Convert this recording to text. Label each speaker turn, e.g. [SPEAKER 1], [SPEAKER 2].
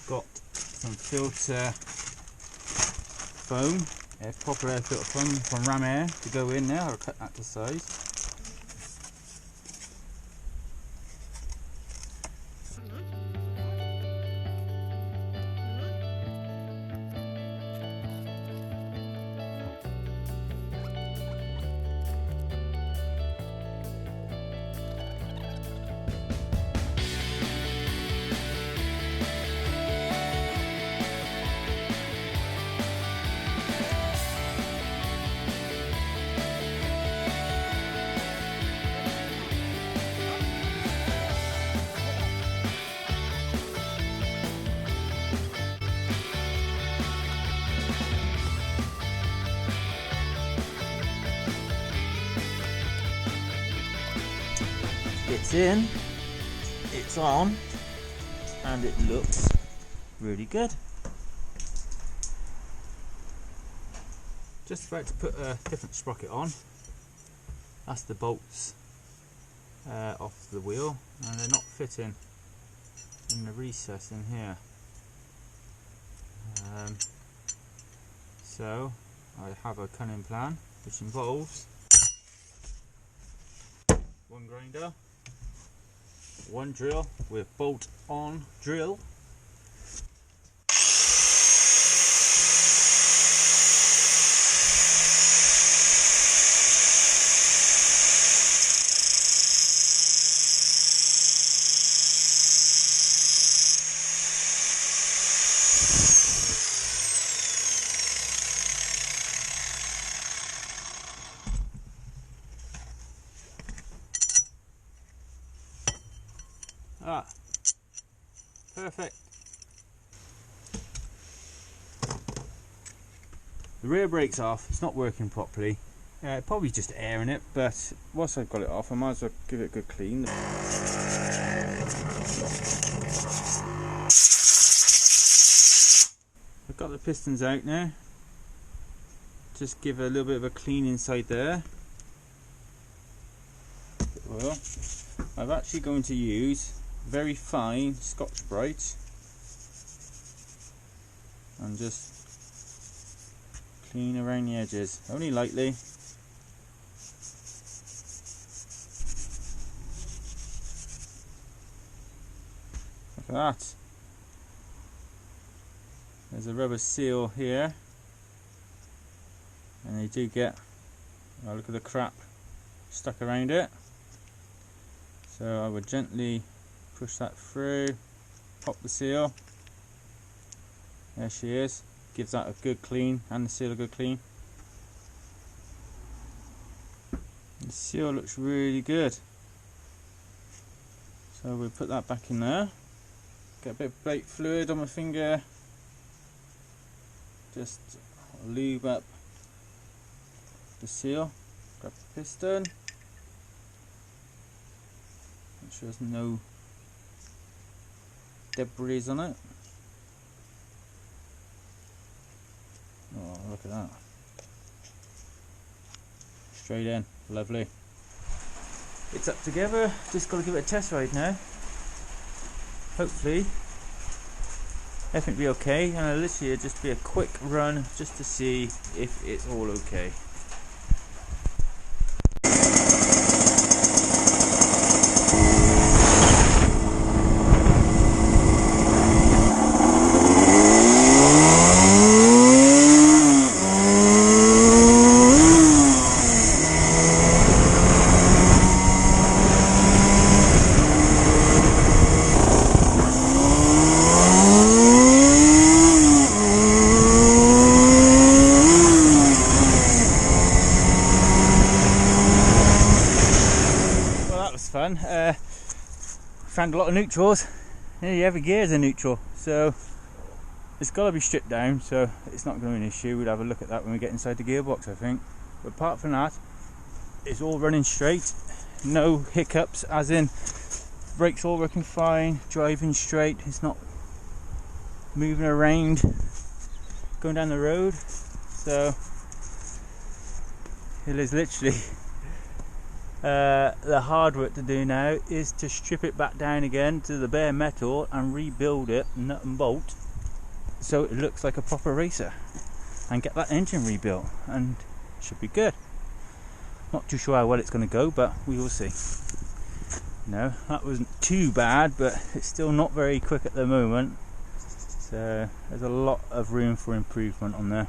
[SPEAKER 1] got some filter foam, proper air filter foam from Ram Air to go in there. I'll cut that to size. It's in, it's on, and it looks really good. Just about to put a different sprocket on. That's the bolts off the wheel, and they're not fitting in the recess in here. So I have a cunning plan which involves one grinder, one drill with bolt on drill, perfect. The rear brake's off, it's not working properly. Probably just air in it, but once I've got it off I might as well give it a good clean. I've got the pistons out now. Just give a little bit of a clean inside there. Well, I'm actually going to use very fine Scotch-Brite and just clean around the edges, only lightly. Look at that. There's a rubber seal here, and you do get, oh, look at the crap stuck around it. So I would gently push that through, pop the seal. There she is. Gives that a good clean, and the seal a good clean. The seal looks really good. So we'll put that back in there. Get a bit of brake fluid on my finger. Just lube up the seal. Grab the piston. Make sure there's no debris on it. Oh, look at that. Straight in, lovely. It's up together, just got to give it a test ride now. Hopefully everything will be okay, and it'll literally just be a quick run just to see if it's all okay. Fun. Found a lot of neutrals. Nearly every gear is a neutral, so it's got to be stripped down, so it's not going to be an issue. We'll have a look at that when we get inside the gearbox, I think. But apart from that, it's all running straight, no hiccups, as in brakes all working fine, driving straight, it's not moving around going down the road. So it is literally The hard work to do now is to strip it back down again to the bare metal and rebuild it nut and bolt so it looks like a proper racer, and get that engine rebuilt, and it should be good. Not too sure how well it's going to go, but we will see. No, that wasn't too bad, but it's still not very quick at the moment, so there's a lot of room for improvement on there.